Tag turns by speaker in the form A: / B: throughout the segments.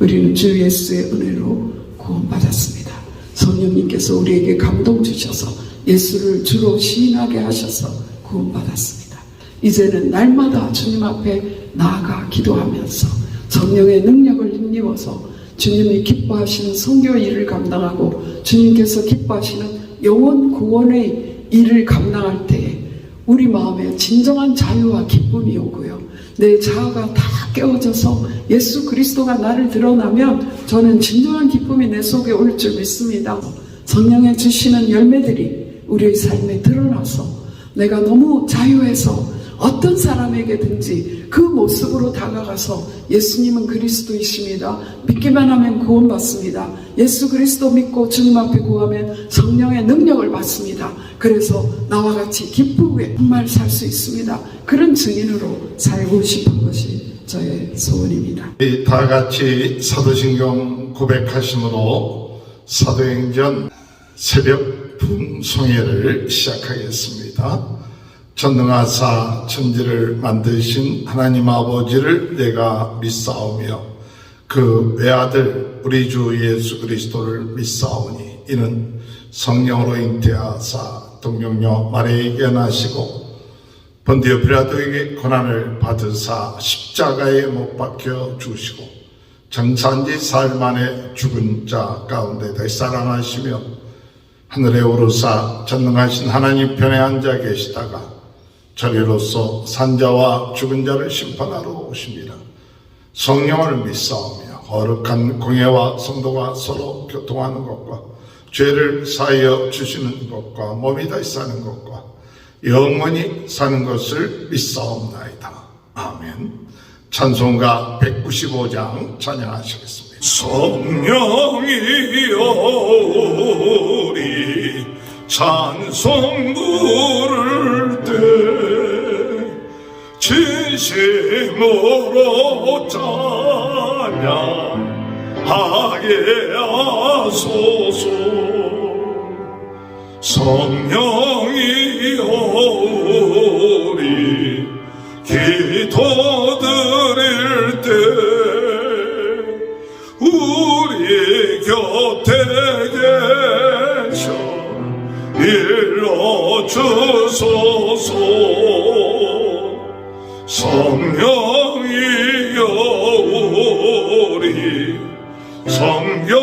A: 우리는 주 예수의 은혜로 구원받았습니다. 성령님께서 우리에게 감동 주셔서 예수를 주로 시인하게 하셔서 구원받았습니다. 이제는 날마다 주님 앞에 나아가 기도하면서 성령의 능력을 힘입어서 주님이 기뻐하시는 선교 일을 감당하고 주님께서 기뻐하시는 영혼 구원의 일을 감당할 때에 우리 마음에 진정한 자유와 기쁨이 오고요. 내 자아가 다 깨어져서 예수 그리스도가 나를 드러나면 저는 진정한 기쁨이 내 속에 올 줄 믿습니다. 성령의 주시는 열매들이 우리의 삶에 드러나서 내가 너무 자유해서 어떤 사람에게든지 그 모습으로 다가가서 예수님은 그리스도이십니다. 믿기만 하면 구원받습니다. 예수 그리스도 믿고 주님 앞에 구하면 성령의 능력을 받습니다. 그래서 나와 같이 기쁘게 정말 살 수 있습니다. 그런 증인으로 살고 싶은 것이 저의 소원입니다.
B: 다 같이 사도신경 고백하심으로 사도행전 새벽 품송회를 시작하겠습니다. 전능하사 천지를 만드신 하나님 아버지를 내가 믿사오며 그 외아들 우리 주 예수 그리스도를 믿사오니 이는 성령으로 잉태하사 동정녀 마리아에게 나시고 본디오 빌라도에게 고난을 받으사 십자가에 못 박혀 죽으시고 정산지 사흘 만에 죽은 자 가운데 다시 살아나시며 하늘에 오르사 전능하신 하나님 편에 앉아 계시다가 저리로서 산자와 죽은 자를 심판하러 오십니다. 성령을 믿사오며 거룩한 공예와 성도가 서로 교통하는 것과 죄를 사하여 주시는 것과 몸이 다시 사는 것과 영원히 사는 것을 믿사옵나이다. 아멘. 찬송가 195장 찬양하시겠습니다. 성령이여 우리 찬송 부를 때 진심으로 찬양하게 하소서. 성령이여 우리 기도 드릴 때 우리 곁에 계셔 일러주소서. 성령이여 우리 성경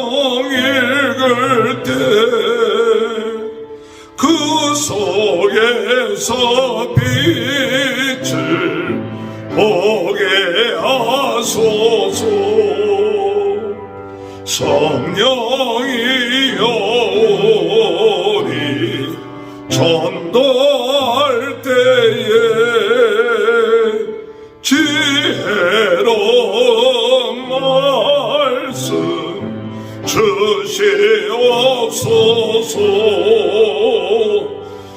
B: 읽을 때 그 속에서 빛을 보게 하소서. 성령이여 우리 전도할 때에 지혜로운 말씀 주시옵소서.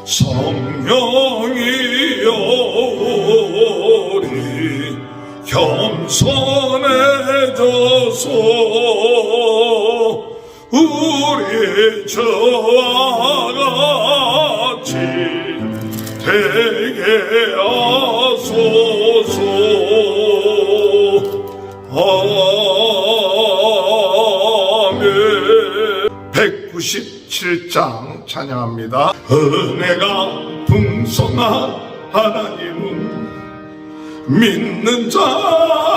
B: 성령이여 우리 겸손해져서 우리 저와 같이 되게 하소서. 아멘. 197장 찬양합니다. 은혜가 풍성한 하나님은 믿는 자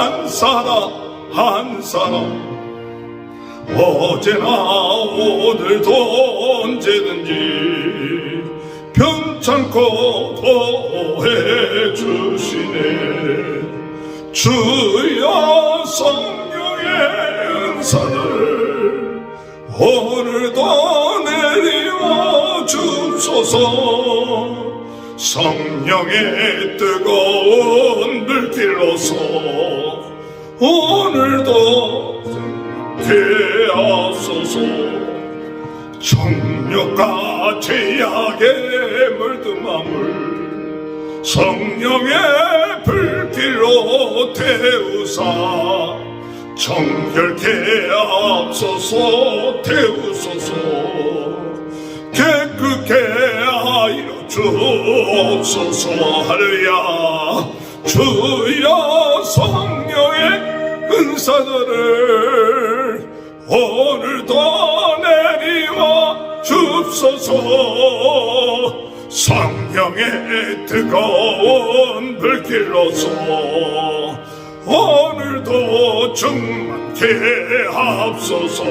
B: 한 사람 한 사람 어제나 오늘도 언제든지 편찮고 보호해 주시네. 주여 성령의 은사를 오늘도 내리워 주소서. 성령의 뜨거운 불길로서 오늘도 되었소서. 정욕과 죄악에 물든 마음을 성령의 불길로 태우사 정결케 하옵소서. 태우소서. 깨끗게 하여 주옵소서. 할렐루야. 주여 성령의 은사들을 주옵소서. 성령의 뜨거운 불길로서 오늘도 충만케 하옵소서.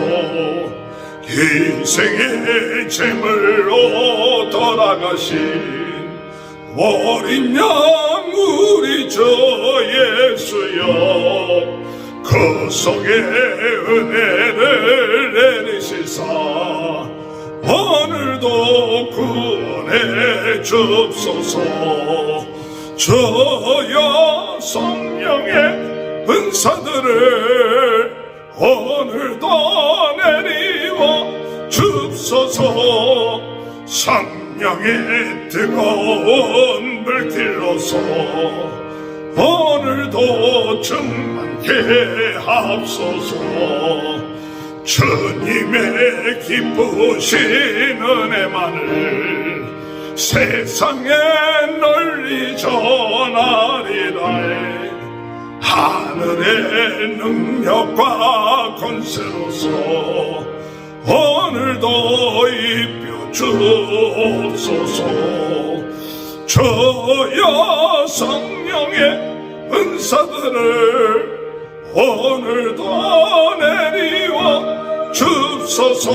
B: 희생의 제물로 돌아가신 어린 양 우리 주 예수여, 그 속에 은혜를 내리시사 오늘도 구원해 주옵소서. 주여 성령의 은사들을 오늘도 내리워 주옵소서. 성령의 뜨거운 불길로서 오늘도 충만케 하옵소서. 주님의 기쁘신 은혜만을 세상에 널리 전하리라. 하늘의 능력과 권세로서 오늘도 입혀 주옵소서. 주여 성령의 은사들을 오늘도 내리워 주옵소서.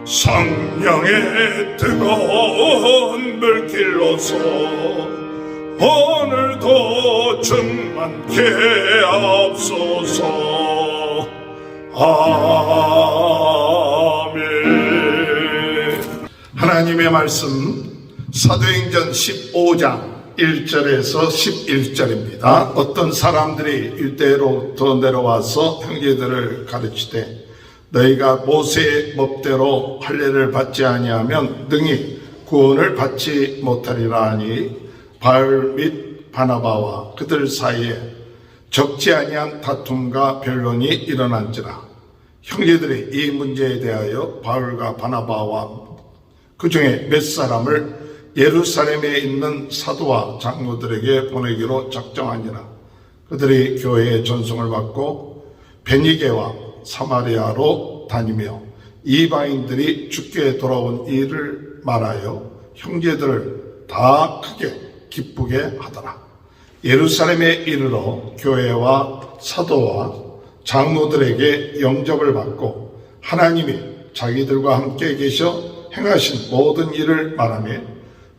B: 성령의 뜨거운 불길로서 오늘도 충만케 하옵소서. 아멘.
C: 하나님의 말씀 사도행전 15장 1절에서 11절입니다. 어떤 사람들이 유대로부터 내려와서 형제들을 가르치되 너희가 모세의 법대로 할례를 받지 아니하면 능히 구원을 받지 못하리라 하니 바울 및 바나바와 그들 사이에 적지 아니한 다툼과 변론이 일어난지라. 형제들이 이 문제에 대하여 바울과 바나바와 그 중에 몇 사람을 예루살렘에 있는 사도와 장로들에게 보내기로 작정하니라. 그들이 교회의 전송을 받고 베니게와 사마리아로 다니며 이방인들이 주께 돌아온 일을 말하여 형제들을 다 크게 기쁘게 하더라. 예루살렘에 이르러 교회와 사도와 장로들에게 영접을 받고 하나님이 자기들과 함께 계셔 행하신 모든 일을 말하며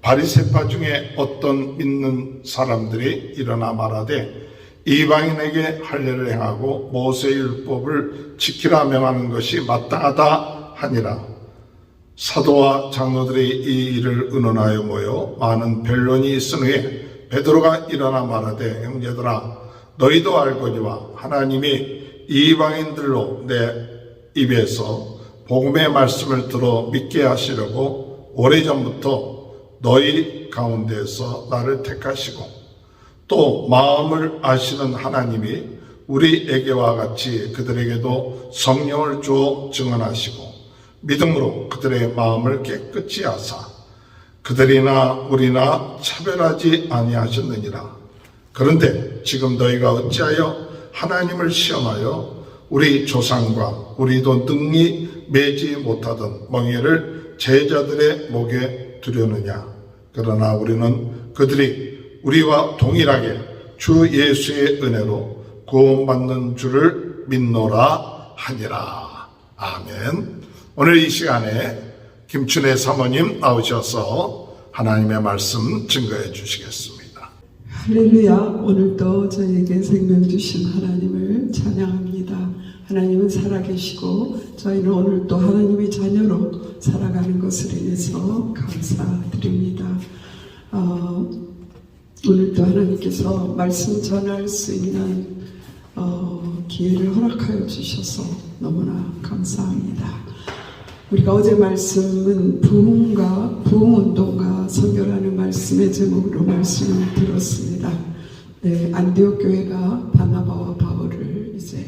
C: 바리새파 중에 어떤 믿는 사람들이 일어나 말하되 이방인에게 할례를 행하고 모세의 율법을 지키라 명하는 것이 마땅하다 하니라. 사도와 장로들이 이 일을 의논하여 모여 많은 변론이 있은 후에 베드로가 일어나 말하되 형제들아 너희도 알거니와 하나님이 이방인들로 내 입에서 복음의 말씀을 들어 믿게 하시려고 오래전부터 너희 가운데서 나를 택하시고 또 마음을 아시는 하나님이 우리에게와 같이 그들에게도 성령을 주어 증언하시고 믿음으로 그들의 마음을 깨끗이 하사 그들이나 우리나 차별하지 아니하셨느니라. 그런데 지금 너희가 어찌하여 하나님을 시험하여 우리 조상과 우리도 능히 매지 못하던 멍에를 제자들의 목에 두려느냐. 그러나 우리는 그들이 우리와 동일하게 주 예수의 은혜로 구원받는 줄을 믿노라 하니라. 아멘. 오늘 이 시간에 김춘혜 사모님 나오셔서 하나님의 말씀 증거해 주시겠습니다.
A: 할렐루야. 오늘도 저에게 생명 주신 하나님을 찬양합니다. 하나님은 살아계시고 저희는 오늘도 하나님의 자녀로 살아가는 것을 인해서 감사드립니다. 오늘도 하나님께서 말씀 전할 수 있는 기회를 허락하여 주셔서 너무나 감사합니다. 우리가 어제 말씀은 부흥운동과 선교라는 말씀의 제목으로 말씀을 들었습니다. 네, 안디옥 교회가 바나바와 바울을 이제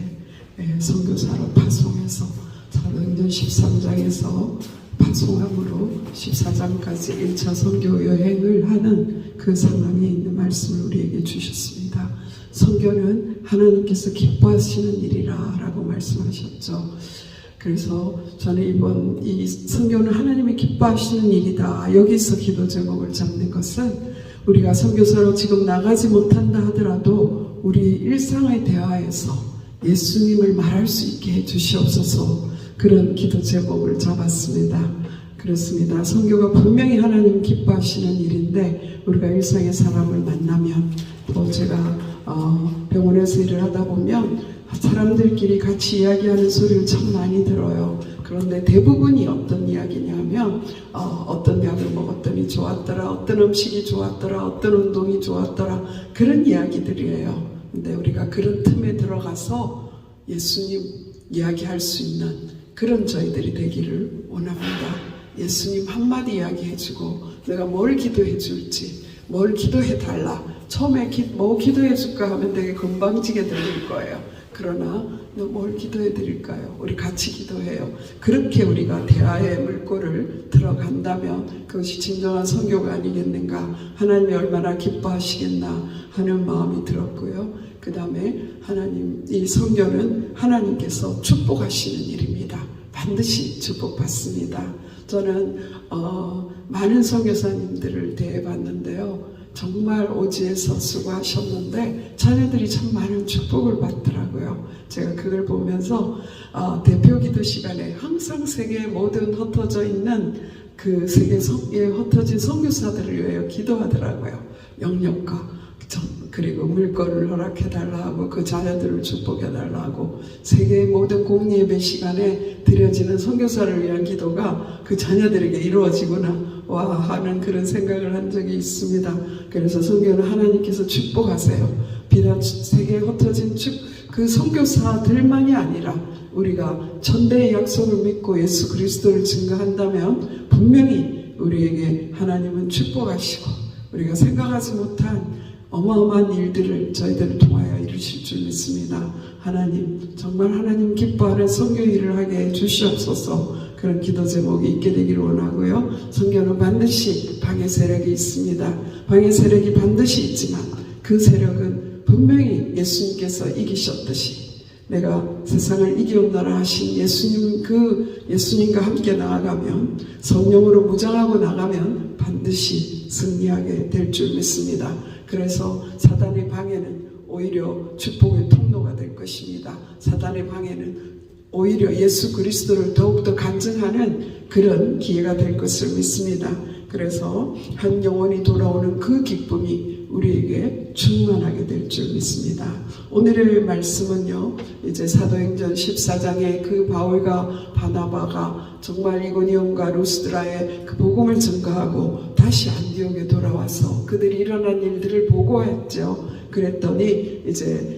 A: 선교사로 파송해서 사도행전 13장에서 파송함으로 14장까지 1차 선교 여행을 하는 그 상황에 있는 말씀을 우리에게 주셨습니다. 선교는 하나님께서 기뻐하시는 일이라 라고 말씀하셨죠. 그래서 저는 이번 이 선교는 하나님이 기뻐하시는 일이다. 여기서 기도 제목을 잡는 것은 우리가 선교사로 지금 나가지 못한다 하더라도 우리 일상의 대화에서 예수님을 말할 수 있게 해주시옵소서, 그런 기도 제목을 잡았습니다. 그렇습니다. 선교가 분명히 하나님 기뻐하시는 일인데 우리가 일상의 사람을 만나면, 또 제가 병원에서 일을 하다 보면 사람들끼리 같이 이야기하는 소리를 참 많이 들어요. 그런데 대부분이 어떤 이야기냐면 어떤 약을 먹었더니 좋았더라, 어떤 음식이 좋았더라, 어떤 운동이 좋았더라, 그런 이야기들이에요. 근데 우리가 그런 틈에 들어가서 예수님 이야기할 수 있는 그런 저희들이 되기를 원합니다. 예수님 한마디 이야기해주고 내가 뭘 기도해 줄지, 뭘 기도해 달라, 처음에 뭐 기도해 줄까 하면 되게 건방지게 들릴 거예요. 그러나 뭘 기도해 드릴까요? 우리 같이 기도해요. 그렇게 우리가 대화의 물꼬를 들어간다면 그것이 진정한 선교가 아니겠는가, 하나님이 얼마나 기뻐하시겠나 하는 마음이 들었고요. 그 다음에 하나님, 이 선교는 하나님께서 축복하시는 일입니다. 반드시 축복받습니다. 저는 많은 선교사님들을 대해봤는데요, 정말 오지에서 수고하셨는데 자녀들이 참 많은 축복을 받더라고요. 제가 그걸 보면서 대표 기도 시간에 항상 세계에 모든 흩어져 있는 그 세계에 흩어진 선교사들을 위하여 기도하더라고요. 영역과 그리고 물건을 허락해달라 하고 그 자녀들을 축복해달라 하고, 세계의 모든 공예배 시간에 드려지는 선교사를 위한 기도가 그 자녀들에게 이루어지구나 와 하는 그런 생각을 한 적이 있습니다. 그래서 선교는 하나님께서 축복하세요. 비단 세계에 흩어진 그 선교사들만이 아니라 우리가 천대의 약속을 믿고 예수 그리스도를 증거한다면 분명히 우리에게 하나님은 축복하시고 우리가 생각하지 못한 어마어마한 일들을 저희들을 통하여 이루실 줄 믿습니다. 하나님, 정말 하나님 기뻐하는 선교 일을 하게 해주시옵소서. 그런 기도 제목이 있게 되기를 원하고요. 선교는 반드시 방해 세력이 있습니다. 방해 세력이 반드시 있지만 그 세력은 분명히 예수님께서 이기셨듯이 내가 세상을 이기옵나라 하신 예수님, 그 예수님과 함께 나아가면, 성령으로 무장하고 나가면 반드시 승리하게 될 줄 믿습니다. 그래서 사단의 방해는 오히려 축복의 통로가 될 것입니다. 사단의 방해는 오히려 예수 그리스도를 더욱더 간증하는 그런 기회가 될 것을 믿습니다. 그래서 한 영혼이 돌아오는 그 기쁨이 우리에게 충만하게 될 줄 믿습니다. 오늘의 말씀은요, 이제 사도행전 14장에 그 바울과 바나바가 정말 이고니온과 루스드라의 그 복음을 증거하고 다시 안디옥에 돌아와서 그들이 일어난 일들을 보고했죠. 그랬더니 이제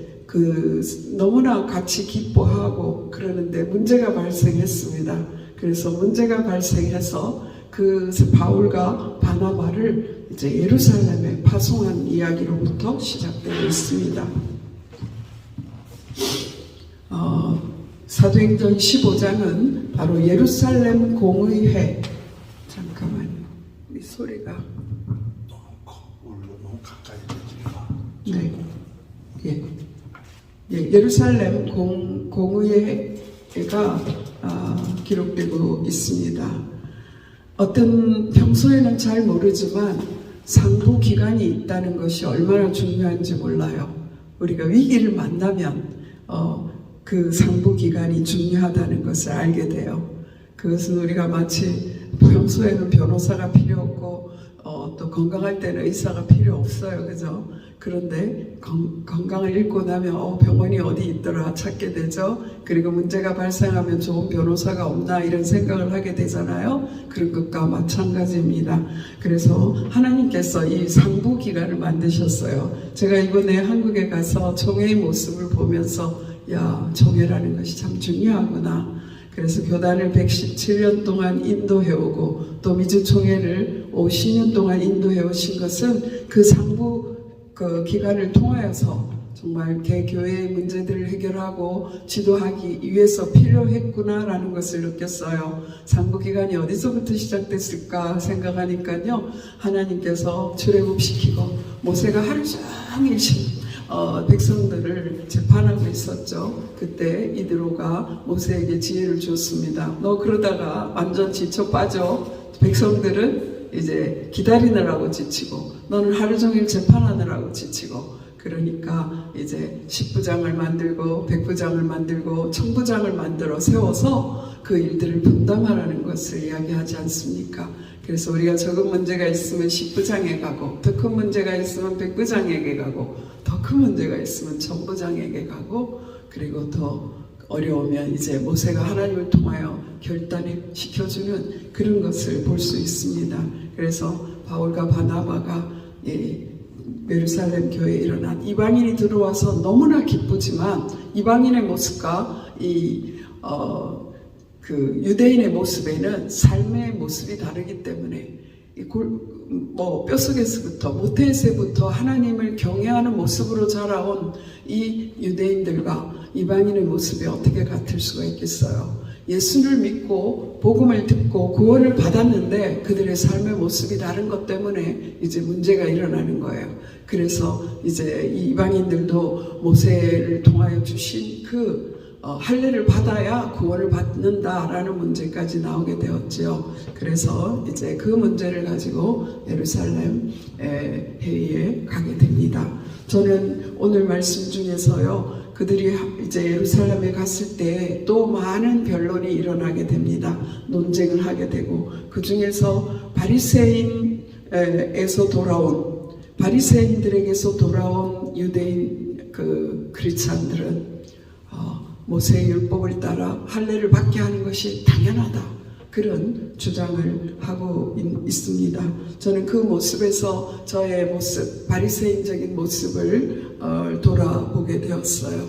A: 너무나 같이 기뻐하고 그러는데 문제가 발생했습니다. 그래서 문제가 발생해서 그 바울과 바나바를 이제 예루살렘에 파송한 이야기로부터 시작되고 있습니다. 사도행전 15장은 바로 예루살렘 공의회, 잠깐만요, 이 소리가
C: 너무 가까이 되지 마.
A: 네, 예루살렘 공의회가 기록되고 있습니다. 어떤 평소에는 잘 모르지만 상부 기간이 있다는 것이 얼마나 중요한지 몰라요. 우리가 위기를 만나면 그 상부 기간이 중요하다는 것을 알게 돼요. 그것은 우리가 마치 평소에는 변호사가 필요 없고 또 건강할 때는 의사가 필요 없어요, 그죠? 그런데 건강을 잃고 나면 병원이 어디 있더라 찾게 되죠. 그리고 문제가 발생하면 좋은 변호사가 없나 이런 생각을 하게 되잖아요. 그런 것과 마찬가지입니다. 그래서 하나님께서 이 상부 기간을 만드셨어요. 제가 이번에 한국에 가서 총회의 모습을 보면서 야, 총회라는 것이 참 중요하구나. 그래서 교단을 117년 동안 인도해오고 또 미주총회를 50년 동안 인도해오신 것은 그 상부 기간을 통하여서 정말 개교회의 문제들을 해결하고 지도하기 위해서 필요했구나라는 것을 느꼈어요. 상부 기간이 어디서부터 시작됐을까 생각하니까요, 하나님께서 출애굽시키고 모세가 하루 종일 백성들을 재판하고 있었죠. 그때 이드로가 모세에게 지혜를 줬습니다. 너 그러다가 완전 지쳐 빠져. 백성들은 이제 기다리느라고 지치고 너는 하루 종일 재판하느라고 지치고, 그러니까 이제 10부장을 만들고 100부장을 만들고 1000부장을 만들어 세워서 그 일들을 분담하라는 것을 이야기하지 않습니까? 그래서 우리가 적은 문제가 있으면 10부장에 가고, 더 큰 문제가 있으면 100부장에게 가고, 더 큰 문제가 있으면 1000부장에게 가고, 그리고 더 어려우면 이제 모세가 하나님을 통하여 결단시켜주는 그런 것을 볼 수 있습니다. 그래서 바울과 바나바가 예루살렘 교회에 일어난 이방인이 들어와서 너무나 기쁘지만 이방인의 모습과 그 유대인의 모습에는 삶의 모습이 다르기 때문에 뼛속에서부터 모태에서부터 하나님을 경외하는 모습으로 자라온 이 유대인들과 이방인의 모습이 어떻게 같을 수가 있겠어요? 예수를 믿고 복음을 듣고 구원을 받았는데 그들의 삶의 모습이 다른 것 때문에 이제 문제가 일어나는 거예요. 그래서 이제 이 이방인들도 모세를 통하여 주신 그 할례를 받아야 구원을 받는다라는 문제까지 나오게 되었죠. 그래서 이제 그 문제를 가지고 예루살렘 회의에 가게 됩니다. 저는 오늘 말씀 중에서요, 그들이 이제 예루살렘에 갔을 때 또 많은 변론이 일어나게 됩니다. 논쟁을 하게 되고, 그 중에서 바리새인들에게서 돌아온 유대인 크리스찬들은 모세의 율법을 따라 할례를 받게 하는 것이 당연하다, 그런 주장을 하고 있습니다. 저는 그 모습에서 저의 모습, 바리새인적인 모습을 돌아보게 되었어요.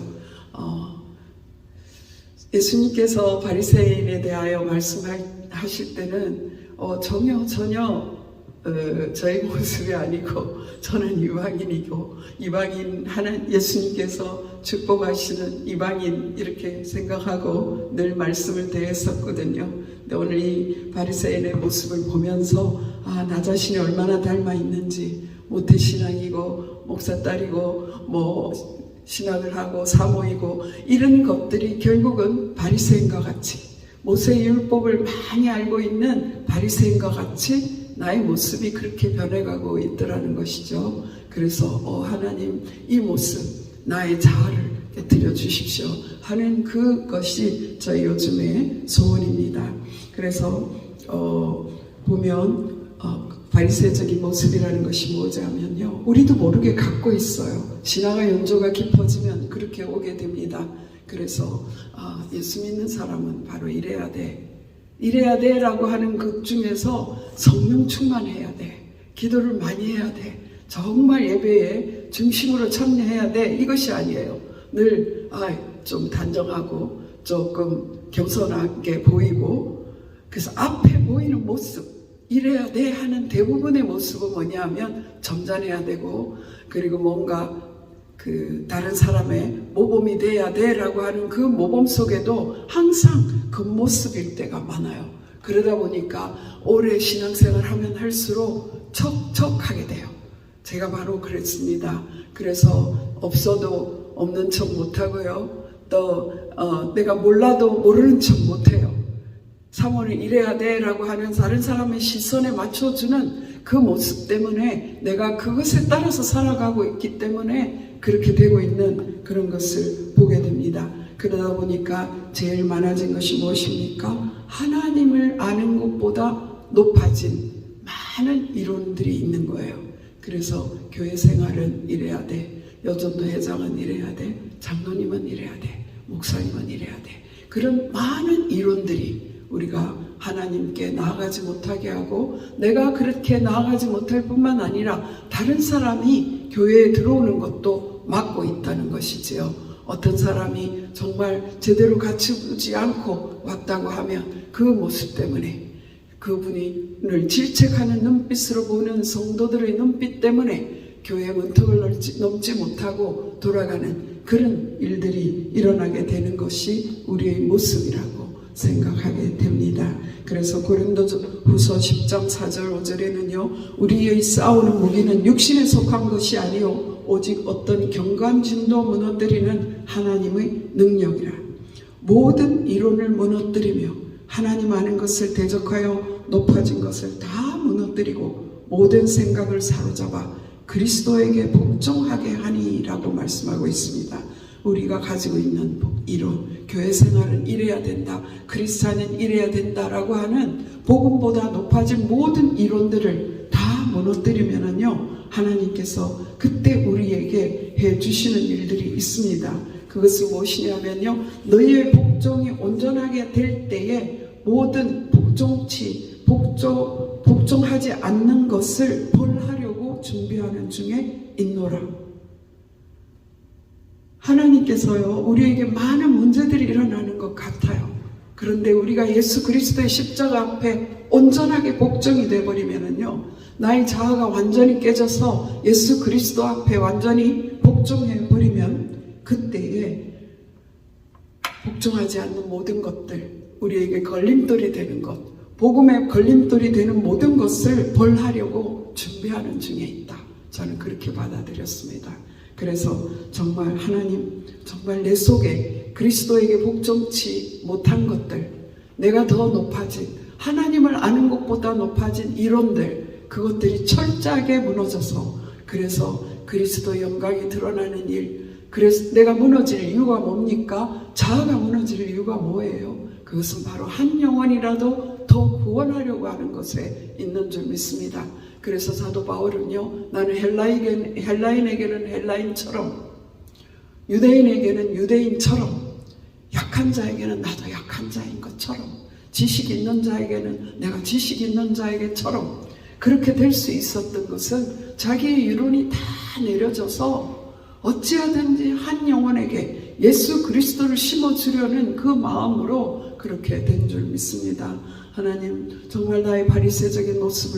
A: 예수님께서 바리새인에 대하여 말씀하실 때는 전혀 저의 모습이 아니고 저는 이방인이고, 이방인 예수님께서 축복하시는 이방인 이렇게 생각하고 늘 말씀을 대했었거든요. 근데 오늘 이 바리새인의 모습을 보면서 나 자신이 얼마나 닮아 있는지, 모태신앙이고 목사딸이고 신학을 하고 사모이고 이런 것들이 결국은 바리새인과 같이, 모세의 율법을 많이 알고 있는 바리새인과 같이 나의 모습이 그렇게 변해가고 있더라는 것이죠. 그래서 하나님, 이 모습, 나의 자아를 깨뜨려 주십시오 하는 그것이 저희 요즘의 소원입니다. 그래서 보면 바리새적인 모습이라는 것이 뭐냐면요, 우리도 모르게 갖고 있어요. 신앙의 연조가 깊어지면 그렇게 오게 됩니다. 그래서 예수 믿는 사람은 바로 이래야 돼 라고 하는 것 중에서 성령 충만해야 돼, 기도를 많이 해야 돼, 정말 예배에 중심으로 참여해야 돼, 이것이 아니에요. 늘 좀 단정하고 조금 겸손하게 보이고, 그래서 앞에 보이는 모습, 이래야 돼 하는 대부분의 모습은 뭐냐면 점잖해야 되고, 그리고 뭔가 다른 사람의 모범이 돼야 돼라고 하는 그 모범 속에도 항상 겉모습일 때가 많아요. 그러다 보니까 오래 신앙생활 하면 할수록 척척하게 돼요. 제가 바로 그랬습니다. 그래서 없어도 없는 척 못하고요, 또 내가 몰라도 모르는 척 못해요. 사모는 이래야 돼 라고 하는 다른 사람의 시선에 맞춰주는 그 모습 때문에 내가 그것에 따라서 살아가고 있기 때문에 그렇게 되고 있는 그런 것을 보게 됩니다. 그러다 보니까 제일 많아진 것이 무엇입니까? 하나님을 아는 것보다 높아진 많은 이론들이 있는 거예요. 그래서 교회 생활은 이래야 돼, 여전도 회장은 이래야 돼, 장로님은 이래야 돼, 목사님은 이래야 돼, 그런 많은 이론들이 우리가 하나님께 나아가지 못하게 하고, 내가 그렇게 나아가지 못할 뿐만 아니라 다른 사람이 교회에 들어오는 것도 막고 있다는 것이지요. 어떤 사람이 정말 제대로 갖추지 않고 왔다고 하면 그 모습 때문에, 그분을 질책하는 눈빛으로 보는 성도들의 눈빛 때문에 교회 문턱을 넘지 못하고 돌아가는 그런 일들이 일어나게 되는 것이 우리의 모습이라고 생각하게 됩니다. 그래서 고린도후서 10장 4절 5절에는요, 우리의 싸우는 무기는 육신에 속한 것이 아니요 오직 어떤 경관진도 무너뜨리는 하나님의 능력이라. 모든 이론을 무너뜨리며 하나님 아는 것을 대적하여 높아진 것을 다 무너뜨리고 모든 생각을 사로잡아 그리스도에게 복종하게 하니라고 말씀하고 있습니다. 우리가 가지고 있는 이론, 교회 생활은 이래야 된다, 크리스찬은 이래야 된다라고 하는 복음보다 높아진 모든 이론들을 다 무너뜨리면은요, 하나님께서 그때 우리에게 해주시는 일들이 있습니다. 그것은 무엇이냐면요, 너희의 복종이 온전하게 될 때에 모든 복종하지 않는 것을 벌하려고 준비하는 중에 있노라. 하나님께서요, 우리에게 많은 문제들이 일어나는 것 같아요. 그런데 우리가 예수 그리스도의 십자가 앞에 온전하게 복종이 되어버리면은요, 나의 자아가 완전히 깨져서 예수 그리스도 앞에 완전히 복종해버리면 그때에 복종하지 않는 모든 것들, 우리에게 걸림돌이 되는 것, 복음에 걸림돌이 되는 모든 것을 벌하려고 준비하는 중에 있다. 저는 그렇게 받아들였습니다. 그래서 정말 하나님, 정말 내 속에 그리스도에게 복종치 못한 것들, 내가 더 높아진, 하나님을 아는 것보다 높아진 이론들, 그것들이 철저하게 무너져서, 그래서 그리스도의 영광이 드러나는 일, 그래서 내가 무너질 이유가 뭡니까? 자아가 무너질 이유가 뭐예요? 그것은 바로 한 영혼이라도 더 구원하려고 하는 것에 있는 줄 믿습니다. 그래서 사도 바울은요, 나는 헬라인에게는 헬라인처럼, 유대인에게는 유대인처럼, 약한 자에게는 나도 약한 자인 것처럼, 지식 있는 자에게는 내가 지식 있는 자에게처럼 그렇게 될 수 있었던 것은 자기의 이론이 다 내려져서 어찌하든지 한 영혼에게 예수 그리스도를 심어주려는 그 마음으로 그렇게 된 줄 믿습니다. 하나님, 정말 나의 바리새적인 모습,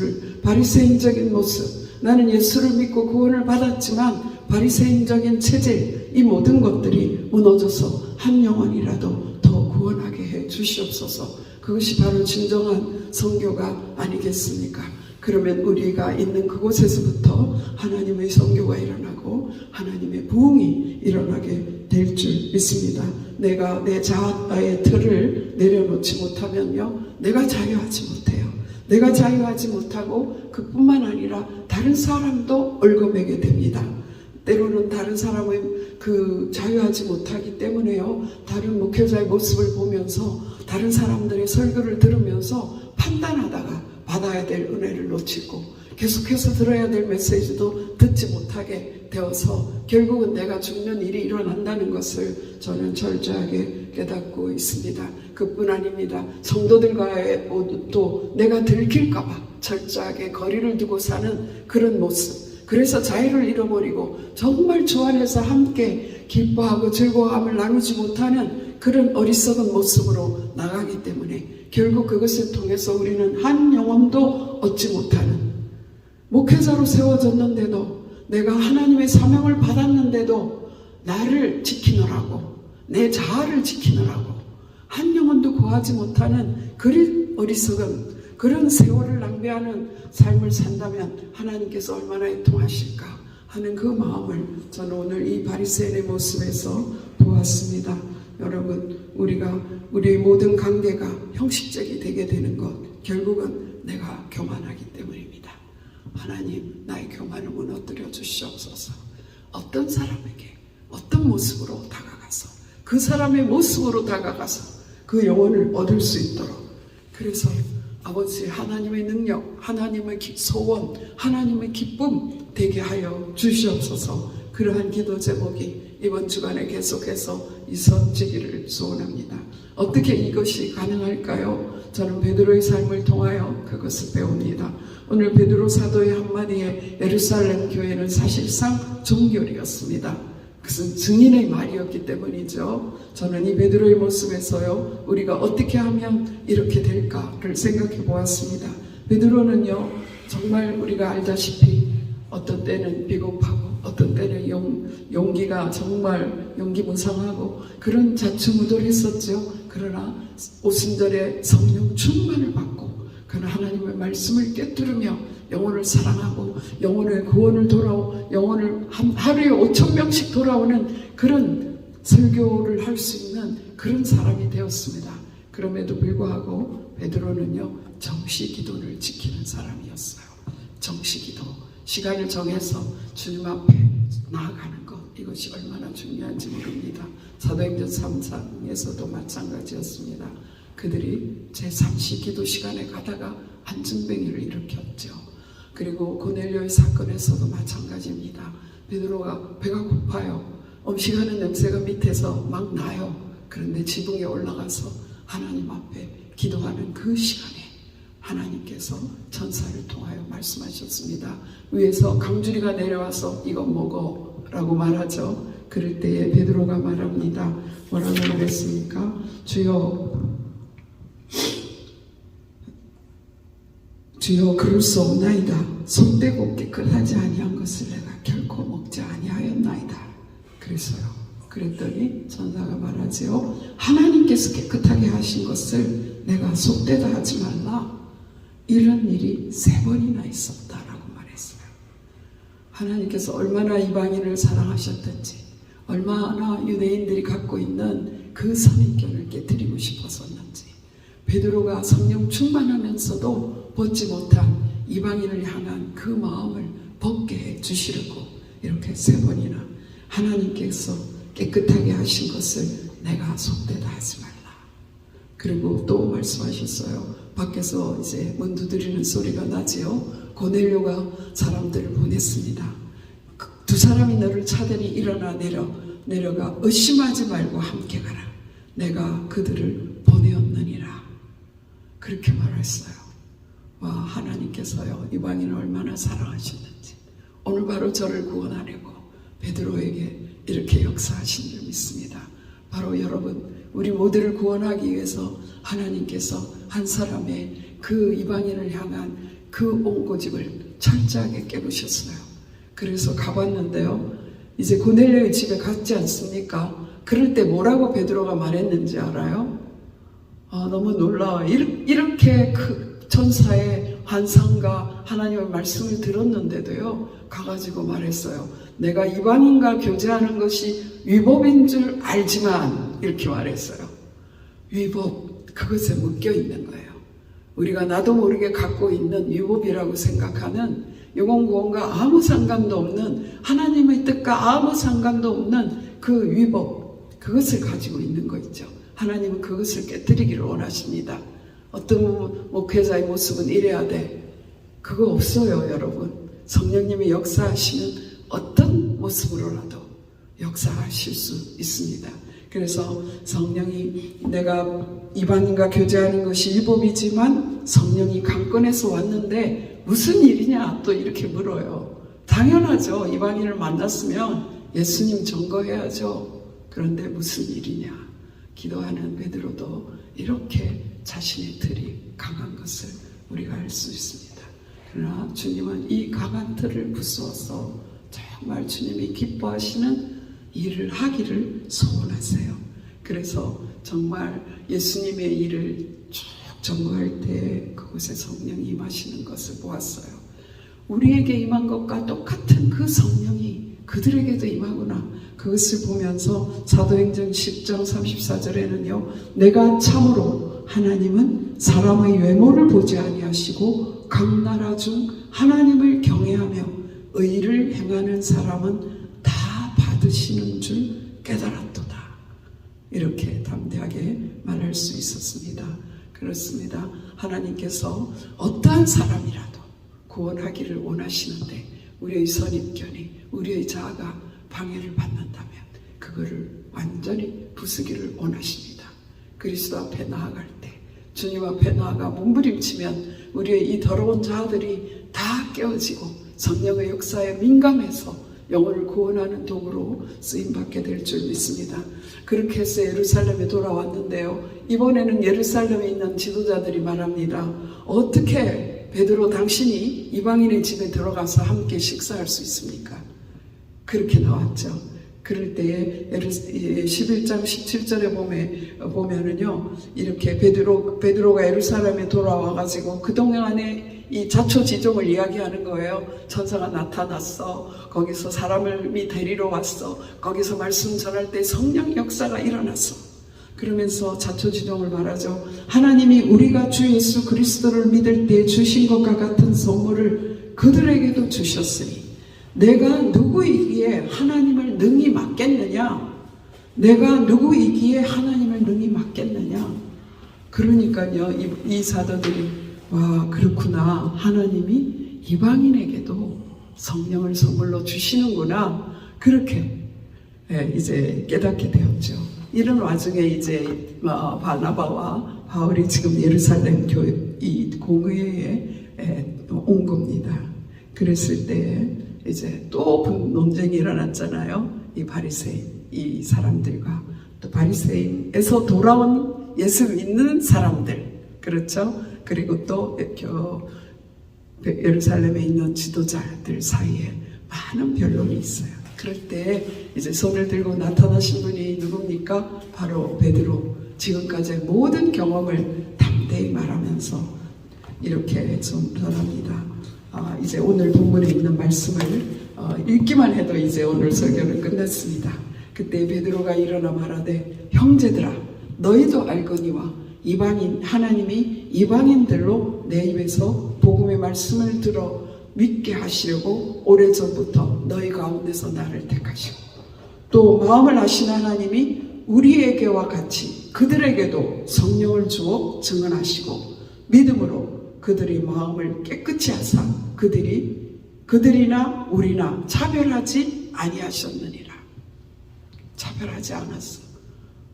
A: 나는 예수를 믿고 구원을 받았지만 바리새인적인 체질, 이 모든 것들이 무너져서 한 영혼이라도 더 구원하게 해 주시옵소서. 그것이 바로 진정한 선교가 아니겠습니까? 그러면 우리가 있는 그곳에서부터 하나님의 선교가 일어나고 하나님의 부흥이 일어나게 될 줄 믿습니다. 내가 내 자아의 틀을 내려놓지 못하면요, 내가 자유하지 못해요. 내가 자유하지 못하고 그뿐만 아니라 다른 사람도 얽어매게 됩니다. 때로는 다른 사람의 자유하지 못하기 때문에요, 다른 목회자의 모습을 보면서 다른 사람들의 설교를 들으면서 판단하다가 받아야 될 은혜를 놓치고 계속해서 들어야 될 메시지도 듣지 못하게 되어서 결국은 내가 죽는 일이 일어난다는 것을 저는 철저하게 깨닫고 있습니다. 그뿐 아닙니다. 성도들과의 또 내가 들킬까봐 철저하게 거리를 두고 사는 그런 모습, 그래서 자유를 잃어버리고 정말 주 안에서 함께 기뻐하고 즐거움을 나누지 못하는 그런 어리석은 모습으로 나가기 때문에 결국 그것을 통해서 우리는 한 영혼도 얻지 못하는, 목회자로 세워졌는데도, 내가 하나님의 사명을 받았는데도 나를 지키느라고, 내 자아를 지키느라고 한 영혼도 구하지 못하는 그런 어리석은, 그런 세월을 낭비하는 삶을 산다면 하나님께서 얼마나 애통하실까 하는 그 마음을 저는 오늘 이 바리새인의 모습에서 보았습니다. 여러분, 우리의 모든 관계가 형식적이 되게 되는 것, 결국은 내가 교만하기 때문입니다. 하나님, 나의 교만을 무너뜨려 주시옵소서. 어떤 사람에게 어떤 모습으로 다가가서 그 사람의 모습으로 다가가서 그 영혼을 얻을 수 있도록, 그래서 아버지, 하나님의 능력, 하나님의 소원, 하나님의 기쁨 되게 하여 주시옵소서. 그러한 기도 제목이 이번 주간에 계속해서 이선지기를 소원합니다. 어떻게 이것이 가능할까요? 저는 베드로의 삶을 통하여 그것을 배웁니다. 오늘 베드로 사도의 한마디에 예루살렘 교회는 사실상 종결이었습니다. 그것은 증인의 말이었기 때문이죠. 저는 이 베드로의 모습에서요, 우리가 어떻게 하면 이렇게 될까를 생각해 보았습니다. 베드로는요, 정말 우리가 알다시피 어떤 때는 비겁하고 어떤 때는 용기가 정말 용기무상하고 그런 자충우돌했었죠. 그러나 오순절에 성령 충만을 받고 그는 하나님의 말씀을 깨뜨리며 영혼을 사랑하고 영혼의 구원을 영혼을 하루에 5,000명씩 돌아오는 그런 설교를 할 수 있는 그런 사람이 되었습니다. 그럼에도 불구하고 베드로는요, 정시 기도를 지키는 사람이었어요. 정시 기도, 시간을 정해서 주님 앞에 나아가는 것, 이것이 얼마나 중요한지 모릅니다. 사도행전 3장에서도 마찬가지였습니다. 그들이 제3시 기도 시간에 가다가 안증뱅이를 일으켰죠. 그리고 고넬료의 사건에서도 마찬가지입니다. 베드로가 배가 고파요. 음식하는 냄새가 밑에서 막 나요. 그런데 지붕에 올라가서 하나님 앞에 기도하는 그 시간에 하나님께서 천사를 통하여 말씀하셨습니다. 위에서 강주리가 내려와서 이거 먹어 라고 말하죠. 그럴 때에 베드로가 말합니다. 뭐라고 말했습니까? 주여 그럴 수 없나이다. 손대고 깨끗하지 아니한 것을 내가 결코 먹지 아니하였나이다. 그랬더니 천사가 말하지요. 하나님께서 깨끗하게 하신 것을 내가 손대다 하지 말라. 이런 일이 3번이나 있었다라고 말했어요. 하나님께서 얼마나 이방인을 사랑하셨든지, 얼마나 유대인들이 갖고 있는 그 선입견을 깨뜨리고 싶었었는지, 베드로가 성령 충만하면서도 벗지 못한 이방인을 향한 그 마음을 벗게 해 주시려고 이렇게 3번이나 하나님께서 깨끗하게 하신 것을 내가 손대다 하지 말라. 그리고 또 말씀하셨어요. 밖에서 이제 문 두드리는 소리가 나지요. 고넬료가 사람들을 보냈습니다. 2사람이 너를 차더니 일어나 내려가 의심하지 말고 함께 가라. 내가 그들을 보내었느니라. 그렇게 말했어요. 와, 하나님께서요, 이방인을 얼마나 사랑하셨는지 오늘 바로 저를 구원하려고 베드로에게 이렇게 역사하신 줄 믿습니다. 바로 여러분, 우리 모두를 구원하기 위해서 하나님께서 한 사람의 그 이방인을 향한 그 옹고집을 철저하게 깨부셨어요. 그래서 가봤는데요, 이제 고넬료의 집에 갔지 않습니까? 그럴 때 뭐라고 베드로가 말했는지 알아요? 너무 놀라워. 이렇게 그 천사의 환상과 하나님의 말씀을 들었는데도요, 가가지고 말했어요. 내가 이방인과 교제하는 것이 위법인 줄 알지만, 이렇게 말했어요. 위법, 그것에 묶여 있는 거예요. 우리가 나도 모르게 갖고 있는 위법이라고 생각하는 영혼구원과 아무 상관도 없는, 하나님의 뜻과 아무 상관도 없는 그 위법, 그것을 가지고 있는 거 있죠. 하나님은 그것을 깨뜨리기를 원하십니다. 어떤 목회자의 모습은 이래야 돼. 그거 없어요, 여러분. 성령님이 역사하시는 어떤 모습으로라도 역사하실 수 있습니다. 그래서 성령이, 내가 이방인과 교제하는 것이 위법이지만 성령이 강권해서 왔는데 무슨 일이냐 또 이렇게 물어요. 당연하죠. 이방인을 만났으면 예수님 증거해야죠. 그런데 무슨 일이냐. 기도하는 베드로도 이렇게 자신의 틀이 강한 것을 우리가 알 수 있습니다. 그러나 주님은 이 강한 틀을 부수어서 정말 주님이 기뻐하시는 일을 하기를 소원하세요. 그래서 정말 예수님의 일을 쭉 전거할 때 그곳에 성령이 임하시는 것을 보았어요. 우리에게 임한 것과 똑같은 그 성령이 그들에게도 임하구나. 그것을 보면서 사도행전 10장 34절에는요. 내가 참으로 하나님은 사람의 외모를 보지 아니하시고 각 나라 중 하나님을 경외하며 의를 행하는 사람은 다 받으시는 줄 깨달았도다. 이렇게 담대하게 말할 수 있었습니다. 그렇습니다. 하나님께서 어떠한 사람이라도 구원하기를 원하시는데 우리의 선입견이, 우리의 자아가 방해를 받는다면 그거를 완전히 부수기를 원하십니다. 그리스도 앞에 나아갈 때, 주님 앞에 나아가 몸부림치면 우리의 이 더러운 자아들이 다 깨어지고 성령의 역사에 민감해서 영혼을 구원하는 도구로 쓰임받게 될 줄 믿습니다. 그렇게 해서 예루살렘에 돌아왔는데요. 이번에는 예루살렘에 있는 지도자들이 말합니다. 어떻게 베드로 당신이 이방인의 집에 들어가서 함께 식사할 수 있습니까? 그렇게 나왔죠. 그럴 때에 11장 17절에 보면은요, 이렇게 베드로가 예루살렘에 돌아와가지고 그동안에 이 자초지종을 이야기하는 거예요. 천사가 나타났어. 거기서 사람을 데리러 왔어. 거기서 말씀 전할 때 성령 역사가 일어났어. 그러면서 자초지종을 말하죠. 하나님이 우리가 주 예수 그리스도를 믿을 때 주신 것과 같은 선물을 그들에게도 주셨으니 내가 누구이기에 하나님을 능히 맡겠느냐? 내가 누구이기에 하나님을 능히 맡겠느냐? 그러니까요, 이 사도들이 와, 그렇구나. 하나님이 이방인에게도 성령을 선물로 주시는구나. 그렇게 이제 깨닫게 되었죠. 이런 와중에 이제 바나바와 바울이 지금 예루살렘 이 공회에 온 겁니다. 그랬을 때 이제 또 논쟁이 일어났잖아요. 이 바리새인, 이 사람들과 또 바리새인에서 돌아온 예수 믿는 사람들, 그렇죠? 그리고 또 예루살렘에 있는 지도자들 사이에 많은 변론이 있어요. 그럴 때 이제 손을 들고 나타나신 분이 누굽니까? 바로 베드로. 지금까지의 모든 경험을 담대히 말하면서 이렇게 전합니다. 이제 오늘 본문에 있는 말씀을 읽기만 해도 이제 오늘 설교를 끝냈습니다. 그때 베드로가 일어나 말하되 형제들아 너희도 알거니와 하나님이 이방인들로 내 입에서 복음의 말씀을 들어 믿게 하시려고 오래전부터 너희 가운데서 나를 택하시고 또 마음을 아신 하나님이 우리에게와 같이 그들에게도 성령을 주어 증언하시고 믿음으로 그들이 마음을 깨끗이 하사 그들이나 우리나 차별하지 아니하셨느니라. 차별하지 않았어.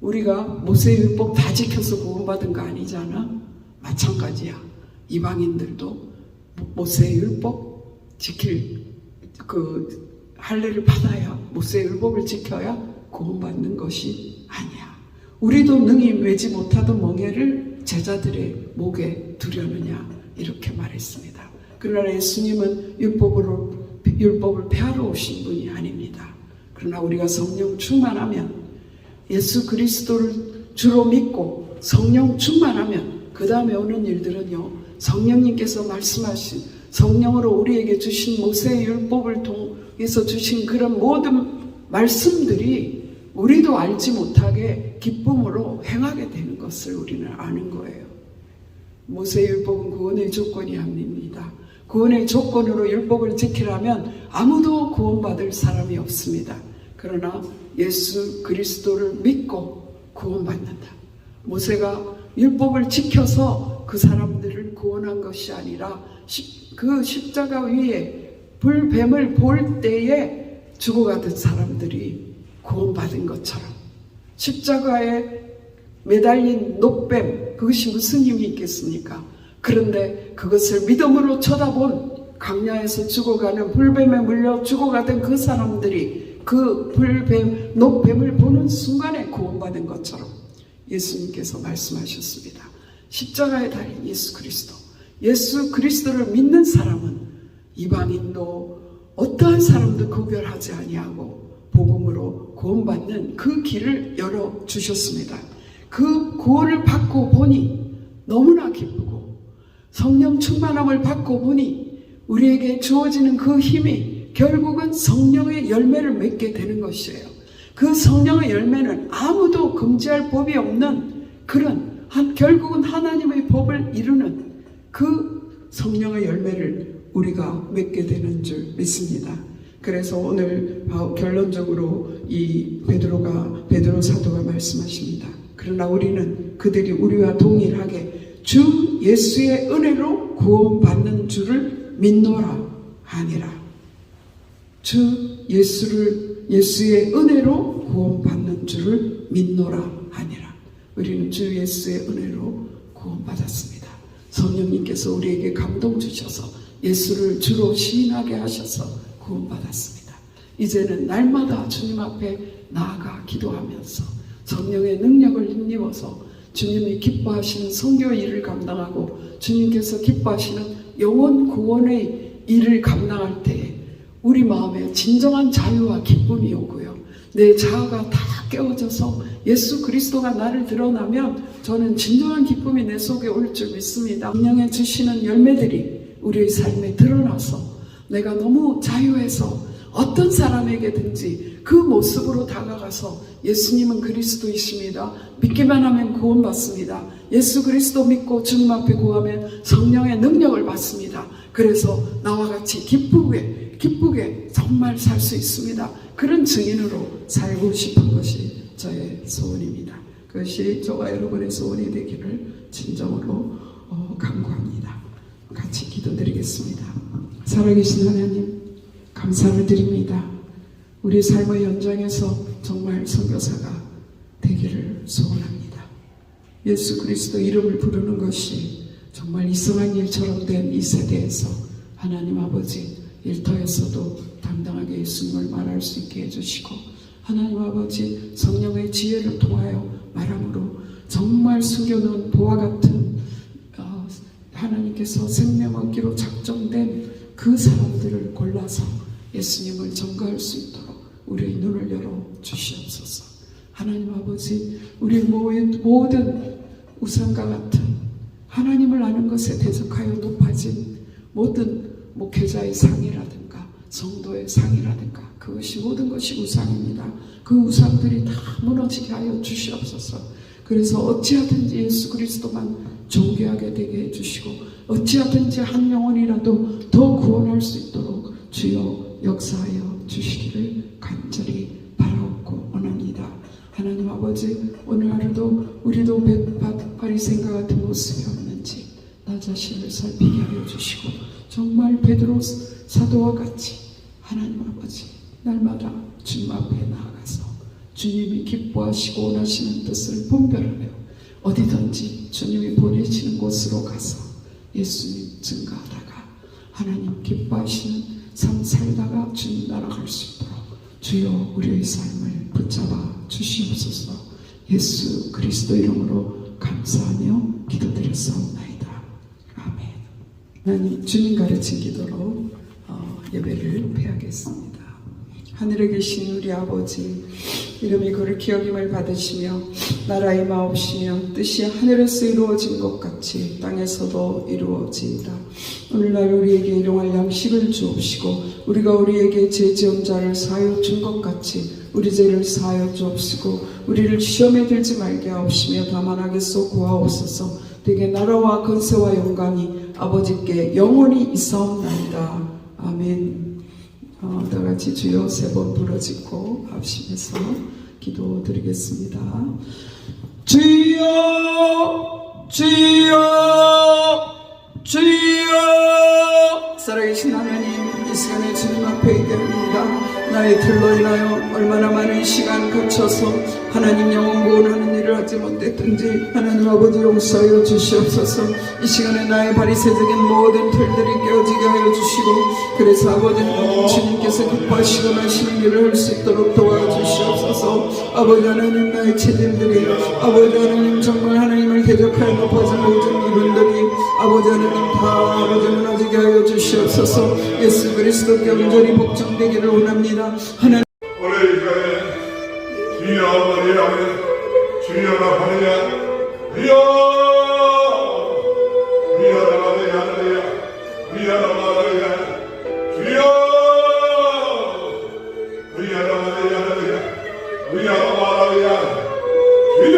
A: 우리가 모세의 율법 다 지켜서 구원받은 거 아니잖아. 마찬가지야. 이방인들도 모세의 율법 지킬 할례를 받아야, 모세의 율법을 지켜야 구원받는 것이 아니야. 우리도 능히 매지 못하던 멍에를 제자들의 목에 두려느냐, 이렇게 말했습니다. 그러나 예수님은 율법을 폐하러 오신 분이 아닙니다. 그러나 우리가 성령 충만하면, 예수 그리스도를 주로 믿고 성령 충만하면 그 다음에 오는 일들은요, 성령님께서 말씀하신, 성령으로 우리에게 주신 모세의 율법을 통해서 주신 그런 모든 말씀들이 우리도 알지 못하게 기쁨으로 행하게 되는 것을 우리는 아는 거예요. 모세의 율법은 구원의 조건이 아닙니다. 구원의 조건으로 율법을 지키려면 아무도 구원받을 사람이 없습니다. 그러나 예수 그리스도를 믿고 구원받는다. 모세가 율법을 지켜서 그 사람들을 구원한 것이 아니라 그 십자가 위에 불뱀을 볼 때에 죽어가던 사람들이 구원받은 것처럼, 십자가에 매달린 녹뱀, 그것이 무슨 힘이 있겠습니까? 그런데 그것을 믿음으로 쳐다본 광야에서 죽어가는 불뱀에 물려 죽어가던 그 사람들이 그 녹뱀을 보는 순간에 구원받은 것처럼 예수님께서 말씀하셨습니다. 십자가에 달린 예수 그리스도를 믿는 사람은 이방인도 어떠한 사람도 구별하지 아니하고 복음으로 구원받는 그 길을 열어주셨습니다. 그 구원을 받고 보니 너무나 기쁘고, 성령 충만함을 받고 보니 우리에게 주어지는 그 힘이 결국은 성령의 열매를 맺게 되는 것이에요. 그 성령의 열매는 아무도 금지할 법이 없는 그런 결국은 하나님의 법을 이루는 그 성령의 열매를 우리가 맺게 되는 줄 믿습니다. 그래서 오늘 결론적으로 이 베드로 사도가 말씀하십니다. 그러나 우리는 그들이 우리와 동일하게 주 예수의 은혜로 구원받는 줄을 믿노라 하니라. 주 예수의 은혜로 구원받는 줄을 믿노라 하니라. 우리는 주 예수의 은혜로 구원받았습니다. 성령님께서 우리에게 감동 주셔서 예수를 주로 시인하게 하셔서 구원받았습니다. 이제는 날마다 주님 앞에 나아가 기도하면서 성령의 능력을 힘입어서 주님이 기뻐하시는 선교 일을 감당하고 주님께서 기뻐하시는 영혼 구원의 일을 감당할 때에 우리 마음에 진정한 자유와 기쁨이 오고요. 내 자아가 다 깨어져서 예수 그리스도가 나를 드러나면 저는 진정한 기쁨이 내 속에 올 줄 믿습니다. 성령의 주시는 열매들이 우리의 삶에 드러나서 내가 너무 자유해서 어떤 사람에게든지 그 모습으로 다가가서 예수님은 그리스도이십니다. 믿기만 하면 구원받습니다. 예수 그리스도 믿고 주님 앞에 구하면 성령의 능력을 받습니다. 그래서 나와 같이 기쁘게 정말 살 수 있습니다. 그런 증인으로 살고 싶은 것이 저의 소원입니다. 그것이 저와 여러분의 소원이 되기를 진정으로 간구합니다. 같이 기도드리겠습니다. 살아계신 하나님, 감사를 드립니다. 우리 삶의 현장에서 정말 선교사가 되기를 소원합니다. 예수 그리스도 이름을 부르는 것이 정말 이상한 일처럼 된 이 세대에서 하나님 아버지 일터에서도 당당하게 예수님을 말할 수 있게 해주시고, 하나님 아버지 성령의 지혜를 통하여 말함으로 정말 숨겨놓은 보화 같은 하나님께서 생명 얻기로 작정된 그 사람들을 골라서 예수님을 전가할 수 있도록 우리의 눈을 열어 주시옵소서. 하나님 아버지, 우리 모든 우상과 같은 하나님을 아는 것에 대적하여 높아진 모든 목회자의 상이라든가 성도의 상이라든가 그것이 모든 것이 우상입니다. 그 우상들이 다 무너지게 하여 주시옵소서. 그래서 어찌하든지 예수 그리스도만 존귀하게 되게 해주시고 어찌하든지 한 영혼이라도 더 구원할 수 있도록 주여 역사하여 주시기를 간절히 바라옵고 원합니다. 하나님 아버지, 오늘 하루도 우리도 바리새인과 같은 모습이 없는지 나 자신을 살피게 하여 주시고 정말 베드로 사도와 같이 하나님 아버지 날마다 주님 앞에 나아가서 주님이 기뻐하시고 원하시는 뜻을 분별하며 어디든지 주님이 보내시는 곳으로 가서 예수님 증거하다가 하나님 기뻐하시는 삶 살다가 주님 나라갈 수 있도록 주여 우리의 삶을 붙잡아 주시옵소서. 예수 그리스도 이름으로 감사하며 기도드렸사옵나이다. 아멘. 하나님 주님 가르친 기도로 예배를 폐하겠습니다. 하늘에 계신 우리 아버지, 이름이 거룩히 여김을 받으시며 나라의 마옵시며 뜻이 하늘에서 이루어진 것 같이 땅에서도 이루어지이다. 오늘날 우리에게 일용할 양식을 주옵시고 우리가 우리에게 죄 지은 자를 사하여 준 것 같이 우리 죄를 사하여 주옵시고 우리를 시험에 들지 말게 하옵시며 다만 악에서 구하옵소서. 되게 나라와 권세와 영광이 아버지께 영원히 있사옵나이다. 아멘. 다같이 주여 세 번 부르짖고 합심해서 기도드리겠습니다. 주여 주여 주여. 살아계신 하나님, 이 시간에 주님 앞에 얘기합니다. 나의 틀로 인하여 얼마나 많은 시간 거쳐서 하나님 영혼 구원하는 일을 하지 못했든지 하나님 아버지 용서하여 주시옵소서. 이 시간에 나의 바리새적인 모든 틀들이 깨어지게 하여 주시고 그래서 아버지는 주님께서 기뻐하시고 하시는 일을 할 수 있도록 도와주시옵소서. 아버지 하나님, 나의 체질들이 아버지 하나님 정말 하나님을 대적하여 높아진 모든 이분들이 아버지 하나님 다 아버지 무너지게 하여 주시옵소서. 예수 그리스도께 온전히 복종되기를 원합니다. 하나님
B: 오늘 이 시간에 주여 아버지라면 주여라 하느냐 주여 주여라 하느냐 주여라 하느냐 주여 주여라 하느냐 주여라 하느냐 주여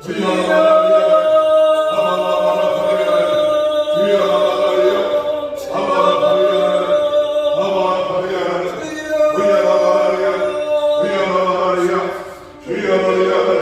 B: 주여